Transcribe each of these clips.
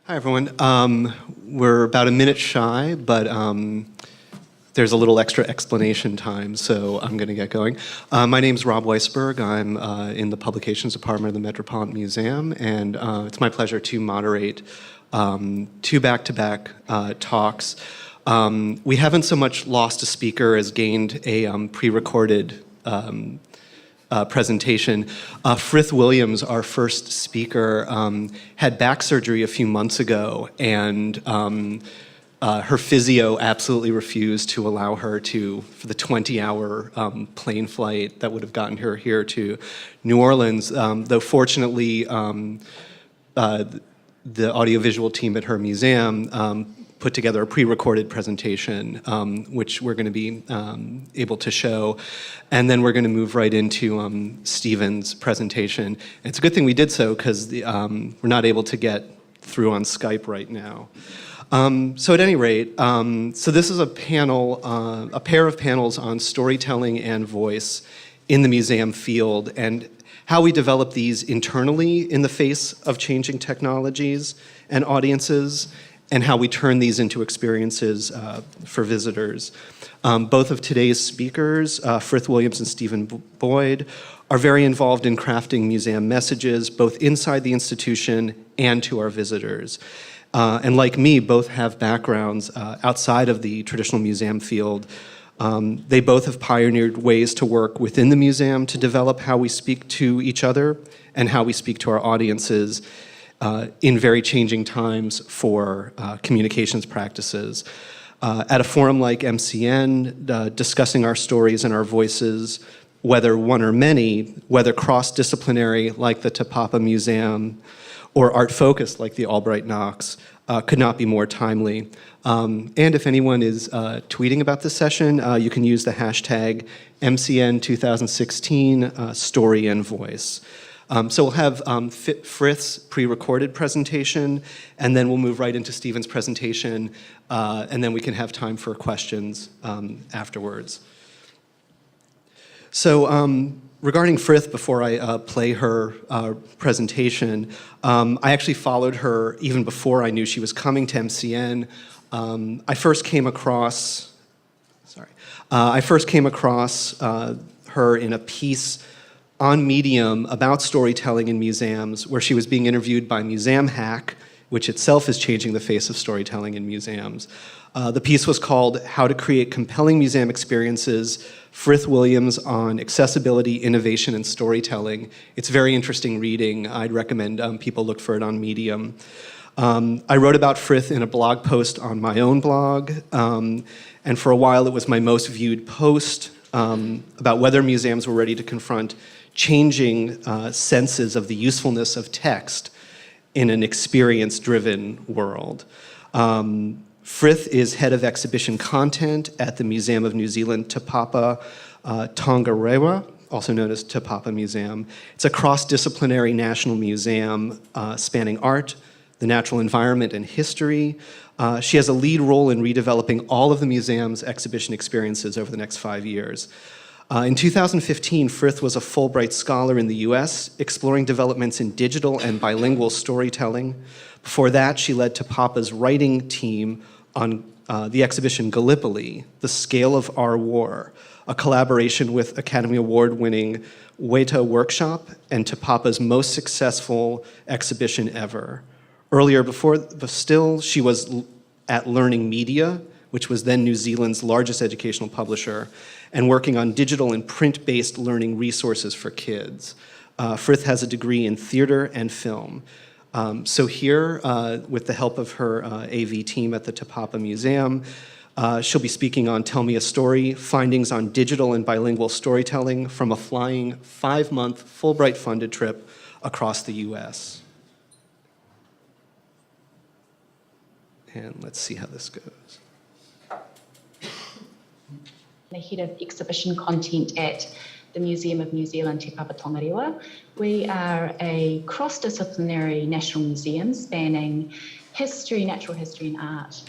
Hi, everyone. We're about a minute shy, but there's a little extra explanation time, so I'm going to get going. My name's Rob Weisberg. I'm in the Publications Department of the Metropolitan Museum, and it's my pleasure to moderate two back-to-back talks. We haven't so much lost a speaker as gained a pre-recorded presentation. Frith Williams, our first speaker, had back surgery a few months ago, and her physio absolutely refused to allow her for the 20-hour plane flight that would have gotten her here to New Orleans, though fortunately the audiovisual team at her museum put together a pre-recorded presentation, which we're going to be able to show. And then we're going to move right into Stephen's presentation. And it's a good thing we did so, because we're not able to get through on Skype right now. So at any rate, so this is a panel, a pair of panels on storytelling and voice in the museum field, and how we develop these internally in the face of changing technologies and audiences, and how we turn these into experiences for visitors. Both of today's speakers, Frith Williams and Stephen Boyd, are very involved in crafting museum messages, both inside the institution and to our visitors. And like me, both have backgrounds outside of the traditional museum field. They both have pioneered ways to work within the museum to develop how we speak to each other and how we speak to our audiences in very changing times for communications practices. At a forum like MCN, discussing our stories and our voices, whether one or many, whether cross-disciplinary like the Tapapa Museum, or art-focused like the Albright Knox, could not be more timely. And if anyone is tweeting about this session, you can use the hashtag MCN2016 story and voice. So we'll have Frith's pre-recorded presentation, and then we'll move right into Stephen's presentation, and then we can have time for questions afterwards. So regarding Frith, before I play her presentation, I actually followed her even before I knew she was coming to MCN. I first came across her in a piece on Medium about storytelling in museums, where she was being interviewed by Museum Hack, which itself is changing the face of storytelling in museums. The piece was called How to Create Compelling Museum Experiences, Frith Williams on Accessibility, Innovation, and Storytelling. It's very interesting reading. I'd recommend people look for it on Medium. I wrote about Frith in a blog post on my own blog, and for a while it was my most viewed post about whether museums were ready to confront changing senses of the usefulness of text in an experience-driven world. Frith is head of exhibition content at the Museum of New Zealand Tapapa Tongarewa, also known as Tapapa Museum. It's a cross-disciplinary national museum spanning art, the natural environment, and history. She has a lead role in redeveloping all of the museum's exhibition experiences over the next 5 years. In 2015, Frith was a Fulbright Scholar in the US, exploring developments in digital and bilingual storytelling. Before that, she led Tapapa's writing team on the exhibition Gallipoli, The Scale of Our War, a collaboration with Academy Award-winning Weta Workshop and Tapapa's most successful exhibition ever. Earlier, but still, she was at Learning Media, which was then New Zealand's largest educational publisher, and working on digital and print-based learning resources for kids. Frith has a degree in theater and film. So here, with the help of her AV team at the Tapapa Museum, she'll be speaking on Tell Me a Story, findings on digital and bilingual storytelling from a flying 5-month Fulbright-funded trip across the US. And let's see how this goes. The head of exhibition content at the Museum of New Zealand Te Papa Tongarewa. We are a cross-disciplinary national museum spanning history, natural history, and art.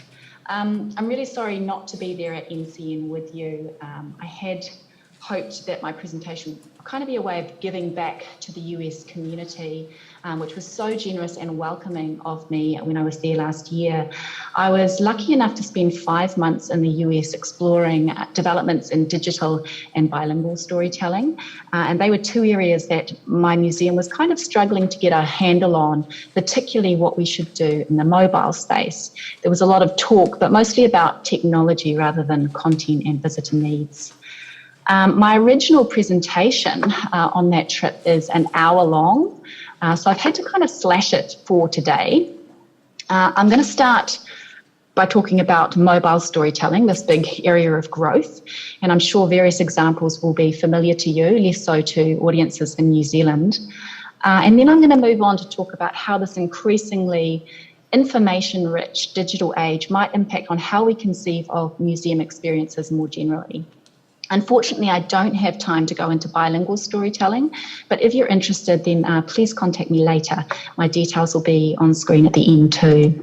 I'm really sorry not to be there at MCN with you. I had hoped that my presentation would kind of be a way of giving back to the US community, which was so generous and welcoming of me when I was there last year. I was lucky enough to spend 5 months in the US exploring developments in digital and bilingual storytelling. And they were two areas that my museum was kind of struggling to get a handle on, particularly what we should do in the mobile space. There was a lot of talk, but mostly about technology rather than content and visitor needs. My original presentation on that trip is an hour long, so I've had to kind of slash it for today. I'm going to start by talking about mobile storytelling, this big area of growth, and I'm sure various examples will be familiar to you, less so to audiences in New Zealand. And then I'm going to move on to talk about how this increasingly information-rich digital age might impact on how we conceive of museum experiences more generally. Unfortunately, I don't have time to go into bilingual storytelling, but if you're interested, then please contact me later. My details will be on screen at the end too.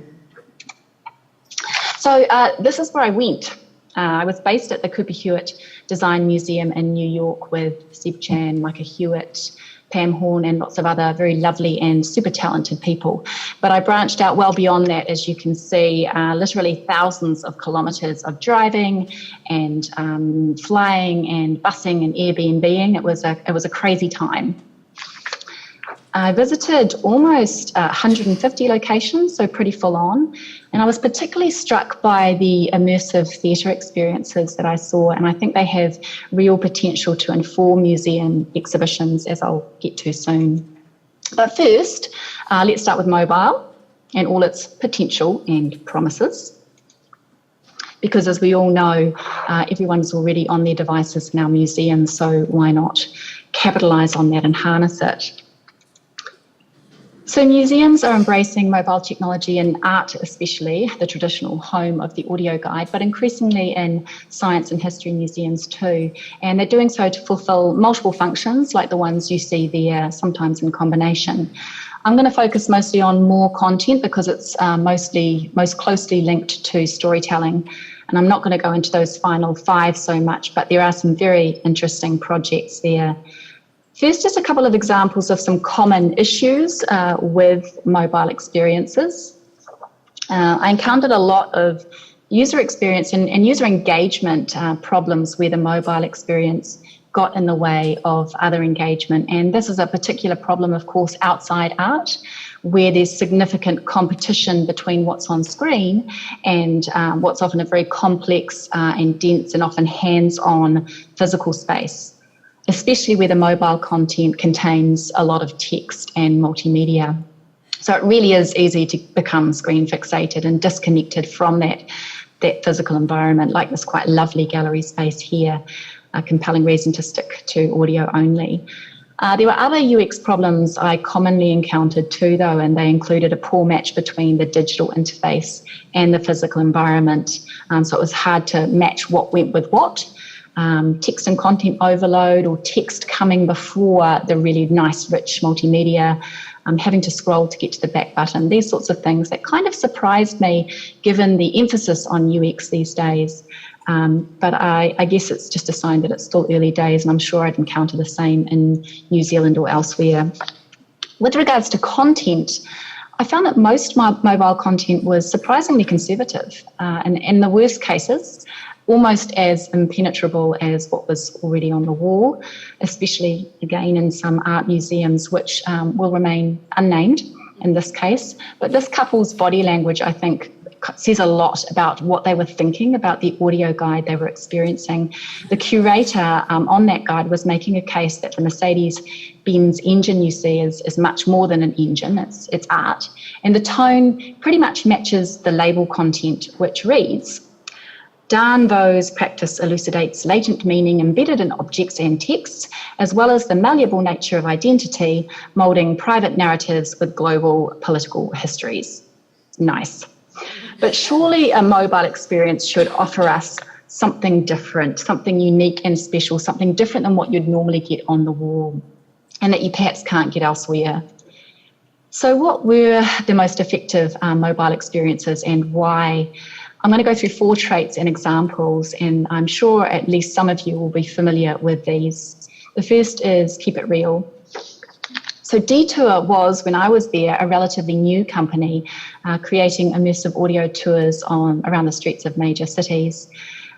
So this is where I went. I was based at the Cooper Hewitt Design Museum in New York with Seb Chan, Micah Hewitt, Pam Horn, and lots of other very lovely and super talented people. But I branched out well beyond that, as you can see, literally thousands of kilometres of driving and flying and busing and Airbnb-ing. It was a crazy time. I visited almost 150 locations, so pretty full on. And I was particularly struck by the immersive theatre experiences that I saw, and I think they have real potential to inform museum exhibitions, as I'll get to soon. But first, let's start with mobile and all its potential and promises. Because as we all know, everyone's already on their devices in our museums, so why not capitalise on that and harness it? So museums are embracing mobile technology in art, especially the traditional home of the audio guide, but increasingly in science and history museums too. And they're doing so to fulfill multiple functions like the ones you see there, sometimes in combination. I'm going to focus mostly on more content because it's most closely linked to storytelling. And I'm not going to go into those final 5 so much, but there are some very interesting projects there. First, just a couple of examples of some common issues with mobile experiences. I encountered a lot of user experience and user engagement problems where the mobile experience got in the way of other engagement. And this is a particular problem, of course, outside art, where there's significant competition between what's on screen and what's often a very complex and dense and often hands-on physical space, especially where the mobile content contains a lot of text and multimedia. So it really is easy to become screen fixated and disconnected from that physical environment, like this quite lovely gallery space here, a compelling reason to stick to audio only. There were other UX problems I commonly encountered too, though, and they included a poor match between the digital interface and the physical environment. So it was hard to match what went with what. Text and content overload, or text coming before the really nice rich multimedia, having to scroll to get to the back button, these sorts of things that kind of surprised me given the emphasis on UX these days. But I guess it's just a sign that it's still early days, and I'm sure I'd encounter the same in New Zealand or elsewhere. With regards to content, I found that most mobile content was surprisingly conservative, and in the worst cases, almost as impenetrable as what was already on the wall, especially, again, in some art museums, which will remain unnamed in this case. But this couple's body language, I think, says a lot about what they were thinking about the audio guide they were experiencing. The curator on that guide was making a case that the Mercedes-Benz engine you see is much more than an engine, it's art. And the tone pretty much matches the label content, which reads, Daan Vo's practice elucidates latent meaning embedded in objects and texts, as well as the malleable nature of identity, moulding private narratives with global political histories. Nice. But surely a mobile experience should offer us something different, something unique and special, something different than what you'd normally get on the wall, and that you perhaps can't get elsewhere. So what were the most effective mobile experiences, and why? I'm going to go through 4 traits and examples, and I'm sure at least some of you will be familiar with these. The first is keep it real. So Detour was, when I was there, a relatively new company creating immersive audio tours around the streets of major cities.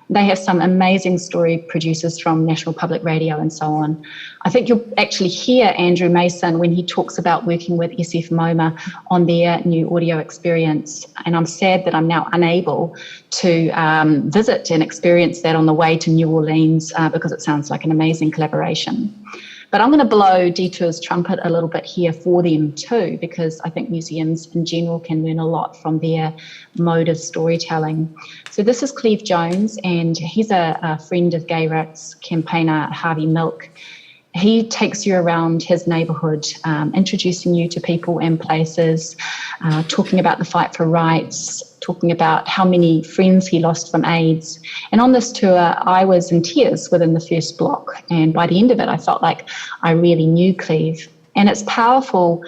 They have some amazing story producers from National Public Radio and so on. I think you'll actually hear Andrew Mason when he talks about working with SF MoMA on their new audio experience. And I'm sad that I'm now unable to visit and experience that on the way to New Orleans because it sounds like an amazing collaboration. But I'm going to blow Detour's trumpet a little bit here for them too, because I think museums in general can learn a lot from their mode of storytelling. So this is Cleve Jones, and he's a friend of gay rights campaigner Harvey Milk. He takes you around his neighbourhood, introducing you to people and places, talking about the fight for rights, talking about how many friends he lost from AIDS. And on this tour, I was in tears within the first block. And by the end of it, I felt like I really knew Cleve. And it's powerful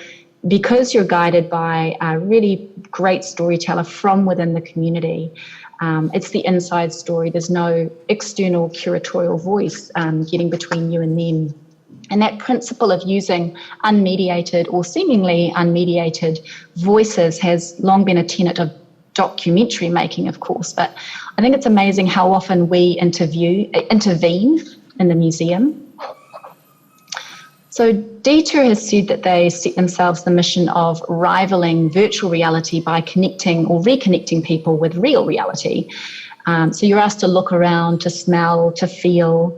because you're guided by a really great storyteller from within the community. It's the inside story. There's no external curatorial voice getting between you and them. And that principle of using unmediated or seemingly unmediated voices has long been a tenet of documentary making, of course, but I think it's amazing how often we intervene in the museum. So Detour has said that they set themselves the mission of rivaling virtual reality by connecting or reconnecting people with real reality. So you're asked to look around, to smell, to feel.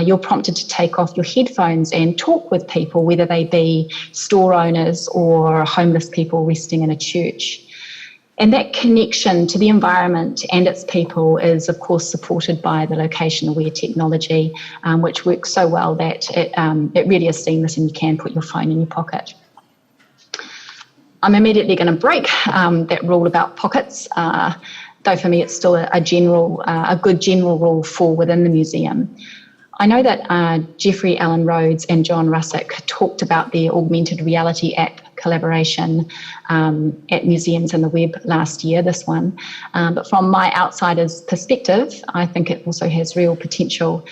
You're prompted to take off your headphones and talk with people, whether they be store owners or homeless people resting in a church. And that connection to the environment and its people is, of course, supported by the location-aware technology, which works so well that it really is seamless and you can put your phone in your pocket. I'm immediately going to break that rule about pockets, though for me it's still a good general rule for within the museum. I know that Jeffrey Allen Rhodes and John Russick talked about their augmented reality app collaboration at Museums and the Web last year, this one. But from my outsider's perspective, I think it also has real potential.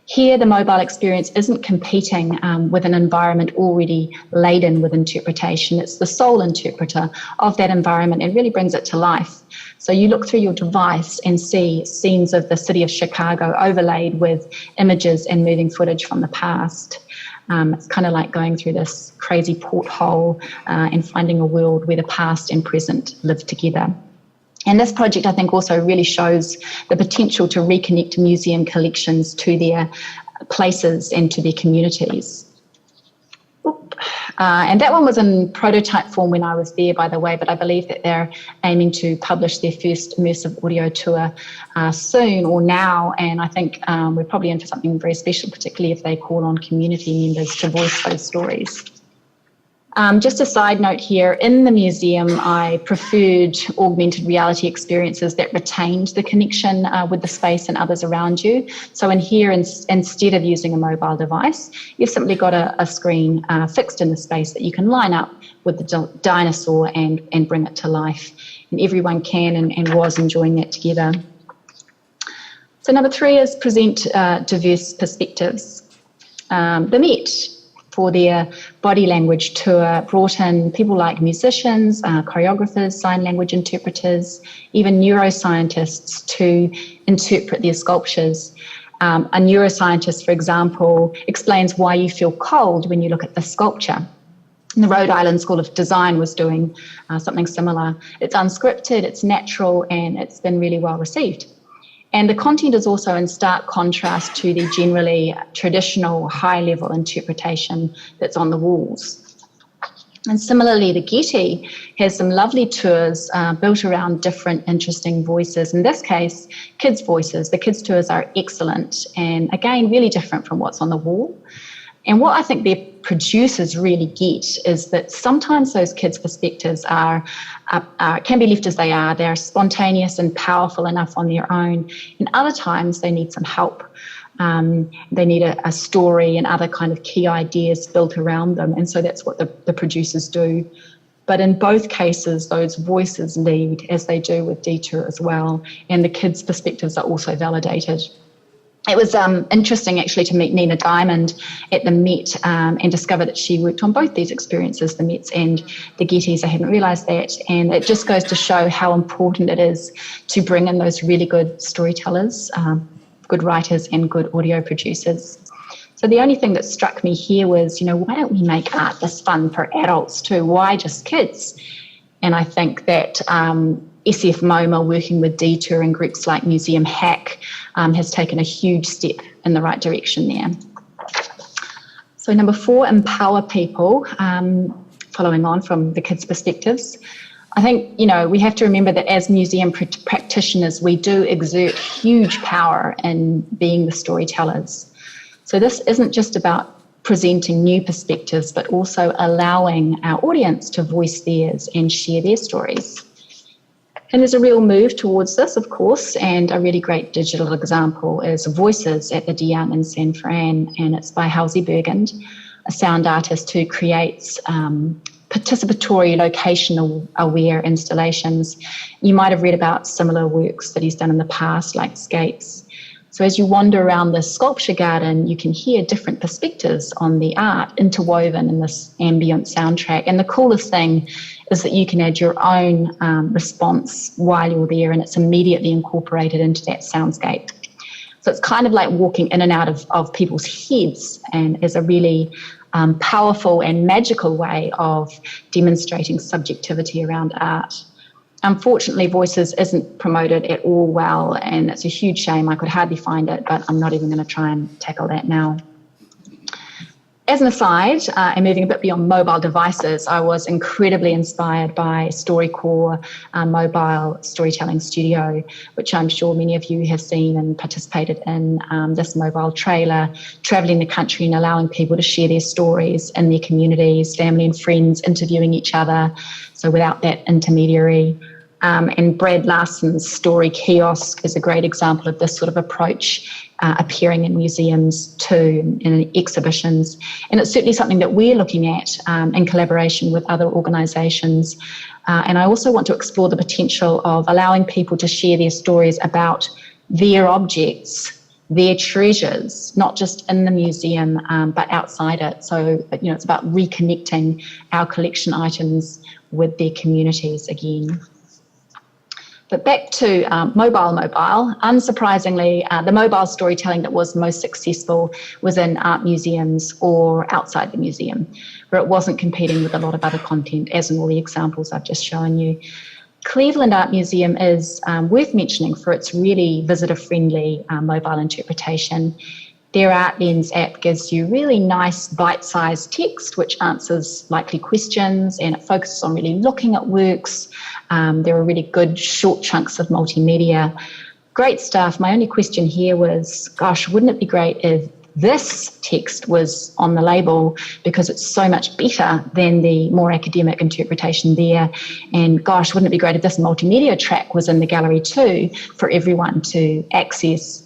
Here, the mobile experience isn't competing with an environment already laden with interpretation. It's the sole interpreter of that environment and really brings it to life. So you look through your device and see scenes of the city of Chicago overlaid with images and moving footage from the past. It's kind of like going through this crazy porthole and finding a world where the past and present live together. And this project, I think, also really shows the potential to reconnect museum collections to their places and to their communities. And that one was in prototype form when I was there, by the way, but I believe that they're aiming to publish their first immersive audio tour soon or now. And I think we're probably in for something very special, particularly if they call on community members to voice those stories. Just a side note here, in the museum, I preferred augmented reality experiences that retained the connection with the space and others around you. So in here, instead of using a mobile device, you've simply got a screen fixed in the space that you can line up with the dinosaur and bring it to life. And everyone can and was enjoying that together. So number 3 is present diverse perspectives. The Met, for their body language tour, brought in people like musicians, choreographers, sign language interpreters, even neuroscientists to interpret their sculptures. A neuroscientist, for example, explains why you feel cold when you look at the sculpture. And the Rhode Island School of Design was doing something similar. It's unscripted, it's natural, and it's been really well received. And the content is also in stark contrast to the generally traditional high-level interpretation that's on the walls. And similarly, the Getty has some lovely tours built around different interesting voices. In this case, kids' voices. The kids' tours are excellent and, again, really different from what's on the wall. And what I think their producers really get is that sometimes those kids' perspectives can be left as they are. They're spontaneous and powerful enough on their own. And other times they need some help. They need a story and other kind of key ideas built around them. And so that's what the producers do. But in both cases, those voices lead, as they do with Detour as well, and the kids' perspectives are also validated. It was interesting actually to meet Nina Diamond at the Met and discover that she worked on both these experiences, the Mets and the Gettys. I hadn't realised that, and it just goes to show how important it is to bring in those really good storytellers, good writers and good audio producers. So the only thing that struck me here was, why don't we make art this fun for adults too? Why just kids? And I think that SF MoMA, working with Detour and groups like Museum Hack, has taken a huge step in the right direction there. So number 4, empower people, following on from the kids' perspectives. I think, we have to remember that as museum practitioners, we do exert huge power in being the storytellers. So this isn't just about presenting new perspectives, but also allowing our audience to voice theirs and share their stories. And there's a real move towards this, of course, and a really great digital example is Voices at the De Young in San Fran, and it's by Halsey Bergend, a sound artist who creates participatory, location-aware installations. You might have read about similar works that he's done in the past, like Scapes. So as you wander around the sculpture garden, you can hear different perspectives on the art interwoven in this ambient soundtrack. And the coolest thing is that you can add your own response while you're there, and it's immediately incorporated into that soundscape. So it's kind of like walking in and out of people's heads, and is a really powerful and magical way of demonstrating subjectivity around art. Unfortunately, Voices isn't promoted at all well, and it's a huge shame. I could hardly find it, but I'm not even going to try and tackle that now. As an aside, and moving a bit beyond mobile devices, I was incredibly inspired by StoryCore mobile storytelling studio, which I'm sure many of you have seen and participated in, this mobile trailer, travelling the country and allowing people to share their stories in their communities, family and friends interviewing each other, so without that intermediary. And Brad Larson's Story Kiosk is a great example of this sort of approach, appearing in museums too, in exhibitions. And it's certainly something that we're looking at in collaboration with other organisations. And I also want to explore the potential of allowing people to share their stories about their objects, their treasures, not just in the museum, but outside it. So, it's about reconnecting our collection items with their communities again. But back to mobile. Unsurprisingly, the mobile storytelling that was most successful was in art museums or outside the museum, where it wasn't competing with a lot of other content, as in all the examples I've just shown you. Cleveland Art Museum is worth mentioning for its really visitor-friendly mobile interpretation. Their Art Lens app gives you really nice bite-sized text which answers likely questions, and it focuses on really looking at works. There are really good short chunks of multimedia. Great stuff. My only question here was, gosh, wouldn't it be great if this text was on the label, because it's so much better than the more academic interpretation there. And gosh, wouldn't it be great if this multimedia track was in the gallery too for everyone to access.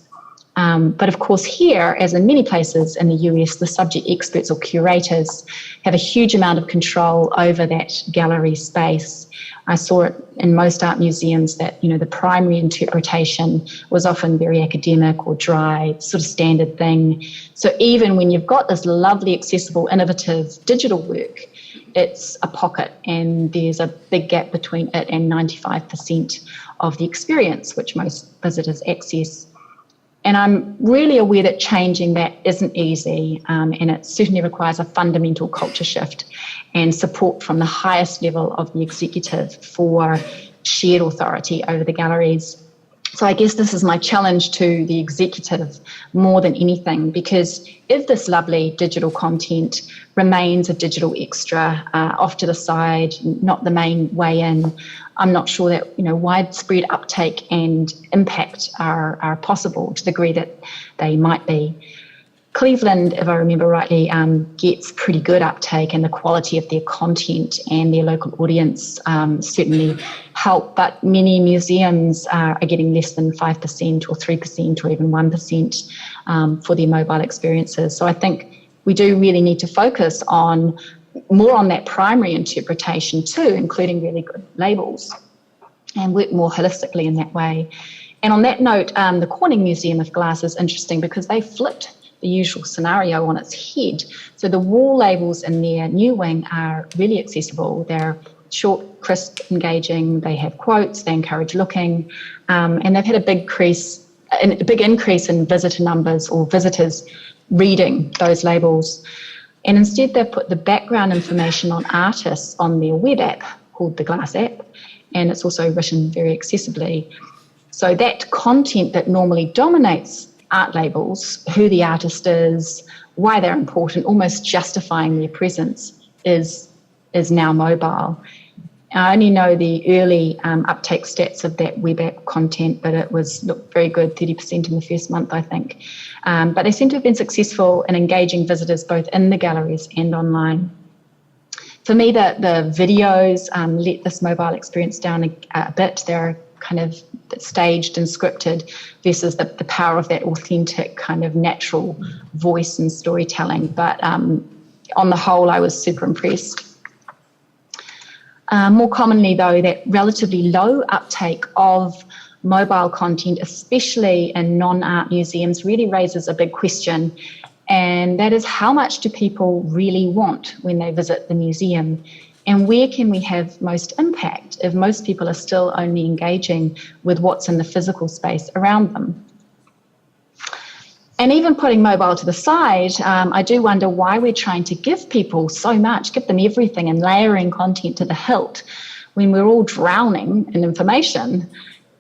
But of course here, as in many places in the US, the subject experts or curators have a huge amount of control over that gallery space. I saw it in most art museums that, the primary interpretation was often very academic or dry, sort of standard thing. So even when you've got this lovely, accessible, innovative digital work, it's a pocket, and there's a big gap between it and 95% of the experience, which most visitors access. And I'm really aware that changing that isn't easy, and it certainly requires a fundamental culture shift and support from the highest level of the executive for shared authority over the galleries. So I guess this is my challenge to the executive more than anything, because if this lovely digital content remains a digital extra off to the side, not the main way in, I'm not sure that widespread uptake and impact are possible to the degree that they might be. Cleveland, if I remember rightly, gets pretty good uptake, and the quality of their content and their local audience certainly help, but many museums are getting less than 5% or 3% or even 1% for their mobile experiences. So I think we do really need to focus on more on that primary interpretation too, including really good labels, and work more holistically in that way. And on that note, the Corning Museum of Glass is interesting because they flipped the usual scenario on its head. So the wall labels in their new wing are really accessible. They're short, crisp, engaging. They have quotes. They encourage looking, and they've had a big increase in visitor numbers or visitors reading those labels. And instead, they've put the background information on artists on their web app called the Glass app, and it's also written very accessibly. So that content that normally dominates art labels, who the artist is, why they're important, almost justifying their presence, is now mobile. I only know the early uptake stats of that web app content, but it looked very good, 30% in the first month, I think. But they seem to have been successful in engaging visitors both in the galleries and online. For me, the videos let this mobile experience down a bit. They're kind of staged and scripted versus the power of that authentic kind of natural voice and storytelling. But on the whole, I was super impressed. More commonly, though, that relatively low uptake of mobile content, especially in non-art museums, really raises a big question, and that is, how much do people really want when they visit the museum? And where can we have most impact if most people are still only engaging with what's in the physical space around them? And even putting mobile to the side, I do wonder why we're trying to give people so much, give them everything and layering content to the hilt when we're all drowning in information.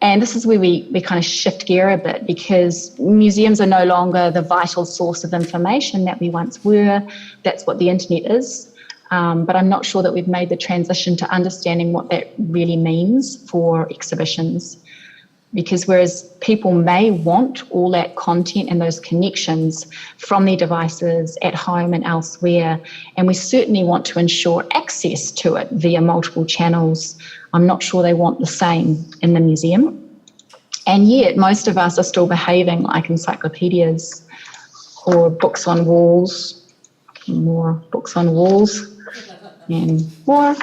And this is where we kind of shift gear a bit, because museums are no longer the vital source of information that we once were. That's what the internet is. But I'm not sure that we've made the transition to understanding what that really means for exhibitions. Because whereas people may want all that content and those connections from their devices at home and elsewhere, and we certainly want to ensure access to it via multiple channels, I'm not sure they want the same in the museum. And yet most of us are still behaving like encyclopedias or books on walls, more books on walls, and more.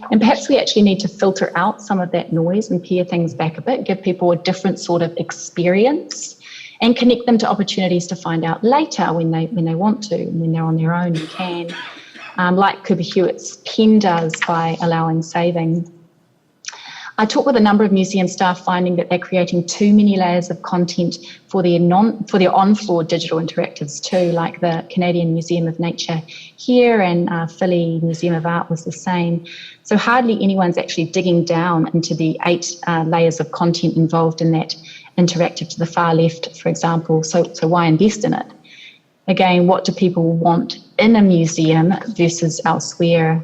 And perhaps we actually need to filter out some of that noise and pare things back a bit, give people a different sort of experience, and connect them to opportunities to find out later when they want to, and when they're on their own and can, like Cooper Hewitt's pen does by allowing saving. I talked with a number of museum staff finding that they're creating too many layers of content for their on-floor digital interactives too, like the Canadian Museum of Nature here, and Philly Museum of Art was the same. So hardly anyone's actually digging down into the 8 layers of content involved in that interactive to the far left, for example. So why invest in it? Again, what do people want in a museum versus elsewhere?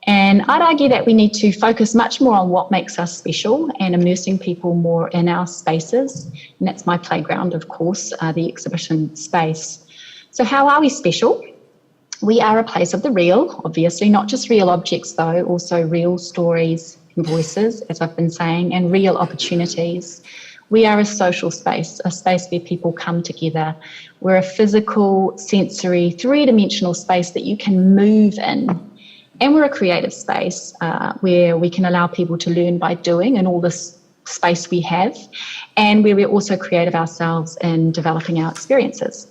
And I'd argue that we need to focus much more on what makes us special and immersing people more in our spaces. And that's my playground, of course, the exhibition space. So how are we special? We are a place of the real, obviously, not just real objects, though, also real stories and voices, as I've been saying, and real opportunities. We are a social space, a space where people come together. We're a physical, sensory, three-dimensional space that you can move in. And we're a creative space where we can allow people to learn by doing in all this space we have, and where we're also creative ourselves in developing our experiences.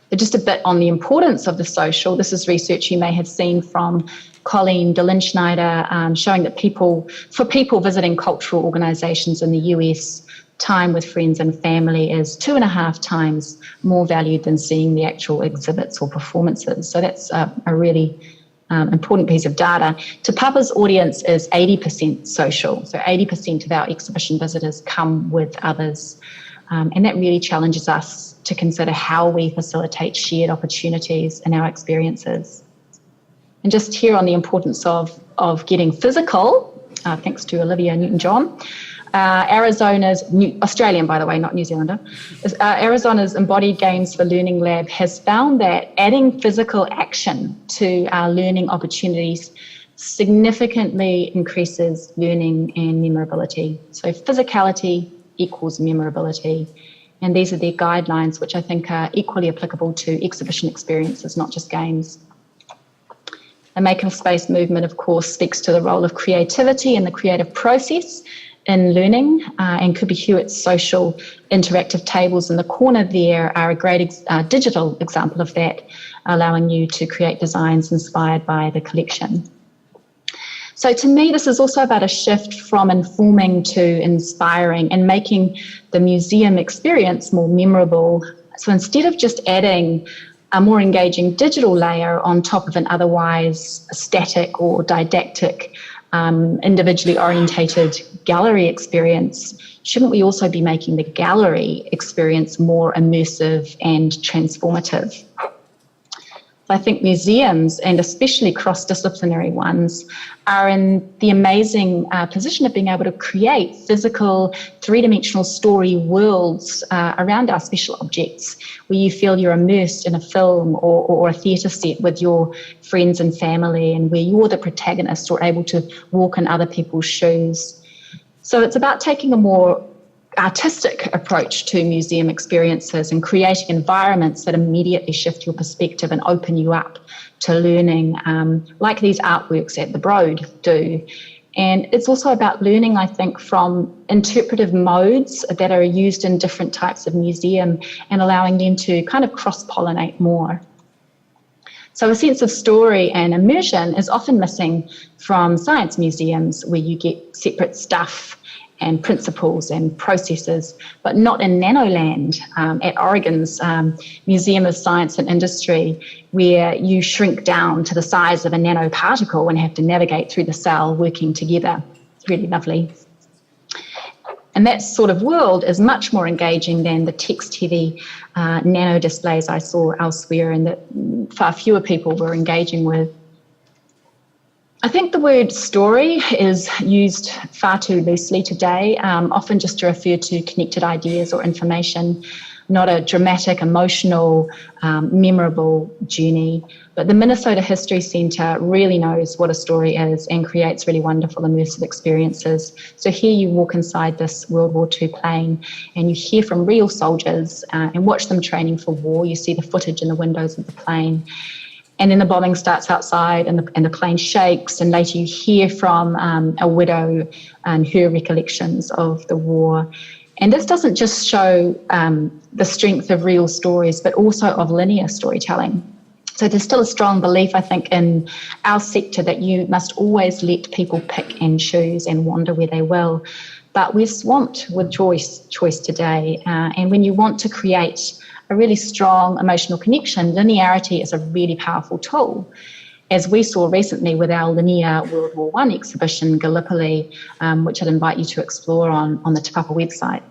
But just a bit on the importance of the social. This is research you may have seen from Colleen Dillenschneider, showing that for people visiting cultural organisations in the US, time with friends and family is 2.5 times more valued than seeing the actual exhibits or performances. So that's a really important piece of data. Te Papa's audience is 80% social, so 80% of our exhibition visitors come with others, and that really challenges us to consider how we facilitate shared opportunities in our experiences. And just here on the importance of getting physical, thanks to Olivia Newton-John, Australian, by the way, not New Zealander, Arizona's Embodied Games for Learning Lab has found that adding physical action to our learning opportunities significantly increases learning and memorability. So physicality equals memorability. And these are their guidelines, which I think are equally applicable to exhibition experiences, not just games. The makerspace movement, of course, speaks to the role of creativity and the creative process in learning, and Kubi Hewitt's social interactive tables in the corner there are a great digital example of that, allowing you to create designs inspired by the collection. So to me, this is also about a shift from informing to inspiring and making the museum experience more memorable. So instead of just adding a more engaging digital layer on top of an otherwise static or didactic, individually orientated gallery experience, shouldn't we also be making the gallery experience more immersive and transformative? I think museums, and especially cross-disciplinary ones, are in the amazing position of being able to create physical, three-dimensional story worlds around our special objects, where you feel you're immersed in a film or a theatre set with your friends and family, and where you're the protagonist or able to walk in other people's shoes. So it's about taking a more artistic approach to museum experiences and creating environments that immediately shift your perspective and open you up to learning, like these artworks at the Broad do. And it's also about learning, I think, from interpretive modes that are used in different types of museum and allowing them to kind of cross-pollinate more. So a sense of story and immersion is often missing from science museums, where you get separate stuff and principles and processes, but not in Nanoland at Oregon's Museum of Science and Industry, where you shrink down to the size of a nanoparticle and have to navigate through the cell working together. It's really lovely. And that sort of world is much more engaging than the text-heavy nano displays I saw elsewhere and that far fewer people were engaging with. I think the word story is used far too loosely today, often just to refer to connected ideas or information, not a dramatic, emotional, memorable journey. But the Minnesota History Centre really knows what a story is and creates really wonderful immersive experiences. So here you walk inside this World War II plane and you hear from real soldiers and watch them training for war. You see the footage in the windows of the plane. And then the bombing starts outside and the plane shakes, and later you hear from a widow and her recollections of the war. And this doesn't just show the strength of real stories, but also of linear storytelling. So there's still a strong belief, I think, in our sector that you must always let people pick and choose and wander where they will. But we're swamped with choice today. And when you want to create a really strong emotional connection, linearity is a really powerful tool. As we saw recently with our linear World War I exhibition, Gallipoli, which I'd invite you to explore on the Te Papa website.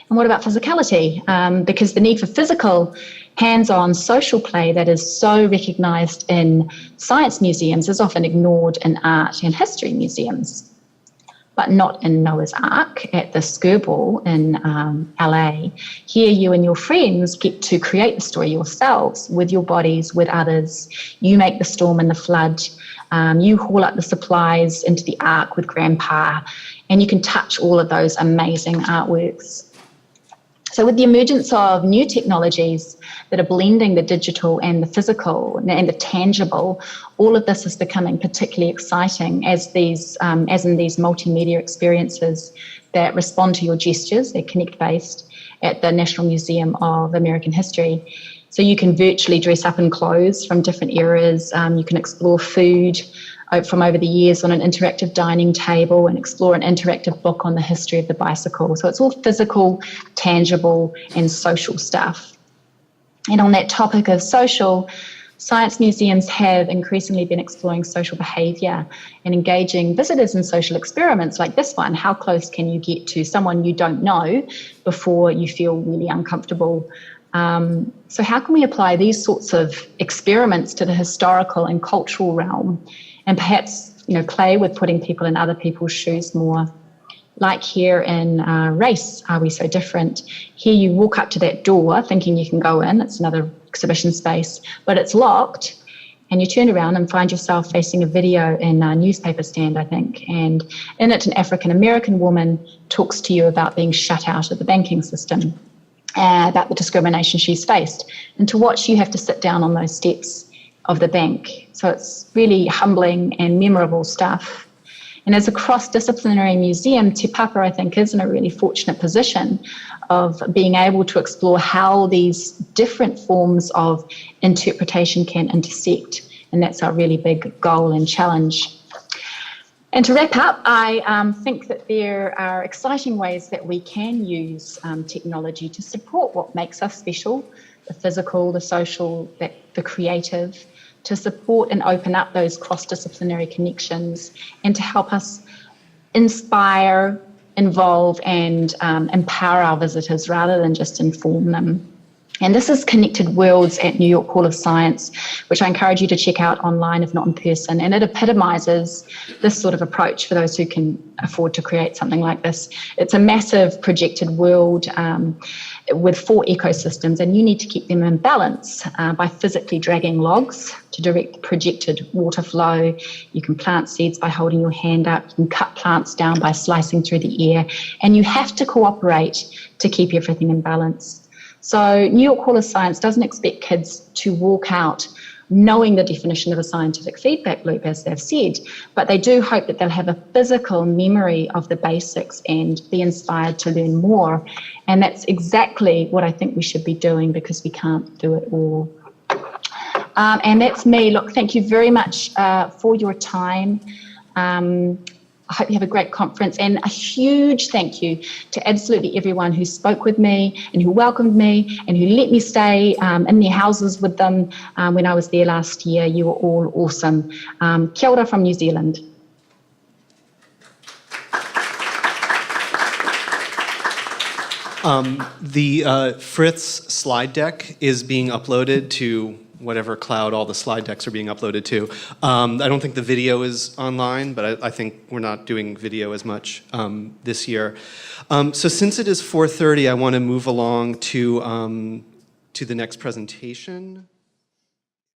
And what about physicality? Because the need for physical, hands-on social play that is so recognised in science museums is often ignored in art and history museums, but not in Noah's Ark at the Skirball in LA. Here you and your friends get to create the story yourselves with your bodies, with others. You make the storm and the flood. You haul up the supplies into the Ark with Grandpa, and you can touch all of those amazing artworks. So with the emergence of new technologies that are blending the digital and the physical and the tangible, all of this is becoming particularly exciting as in these multimedia experiences that respond to your gestures. They're Connect-based at the National Museum of American History. So you can virtually dress up in clothes from different eras. You can explore food from over the years on an interactive dining table and explore an interactive book on the history of the bicycle. So it's all physical, tangible, and social stuff. And on that topic of social, science museums have increasingly been exploring social behaviour and engaging visitors in social experiments like this one. How close can you get to someone you don't know before you feel really uncomfortable? So how can we apply these sorts of experiments to the historical and cultural realm, and perhaps, play with putting people in other people's shoes more? Like here in Race, Are We So Different? Here you walk up to that door thinking you can go in. It's another exhibition space, but it's locked. and you turn around and find yourself facing a video in a newspaper stand, I think, and in it an African-American woman talks to you about being shut out of the banking system, about the discrimination she's faced. And to watch, you have to sit down on those steps of the bank. So it's really humbling and memorable stuff. And as a cross-disciplinary museum, Te Papa, I think, is in a really fortunate position of being able to explore how these different forms of interpretation can intersect. And that's our really big goal and challenge. And to wrap up, I think that there are exciting ways that we can use technology to support what makes us special, the physical, the social, the creative, to support and open up those cross-disciplinary connections and to help us inspire, involve and empower our visitors rather than just inform them. And this is Connected Worlds at New York Hall of Science, which I encourage you to check out online if not in person. And it epitomizes this sort of approach for those who can afford to create something like this. It's a massive projected world with 4 ecosystems, and you need to keep them in balance by physically dragging logs to direct the projected water flow. You can plant seeds by holding your hand up. You can cut plants down by slicing through the air. And you have to cooperate to keep everything in balance. So New York Hall of Science doesn't expect kids to walk out knowing the definition of a scientific feedback loop, as they've said, but they do hope that they'll have a physical memory of the basics and be inspired to learn more. And that's exactly what I think we should be doing, because we can't do it all. And that's me. Look, thank you very much for your time. I hope you have a great conference, and a huge thank you to absolutely everyone who spoke with me and who welcomed me and who let me stay in their houses with them when I was there last year. You were all awesome. Kia ora from New Zealand. The Frith's slide deck is being uploaded to whatever cloud all the slide decks are being uploaded to. I don't think the video is online, but I think we're not doing video as much this year. So since it is 4:30, I want to move along to the next presentation.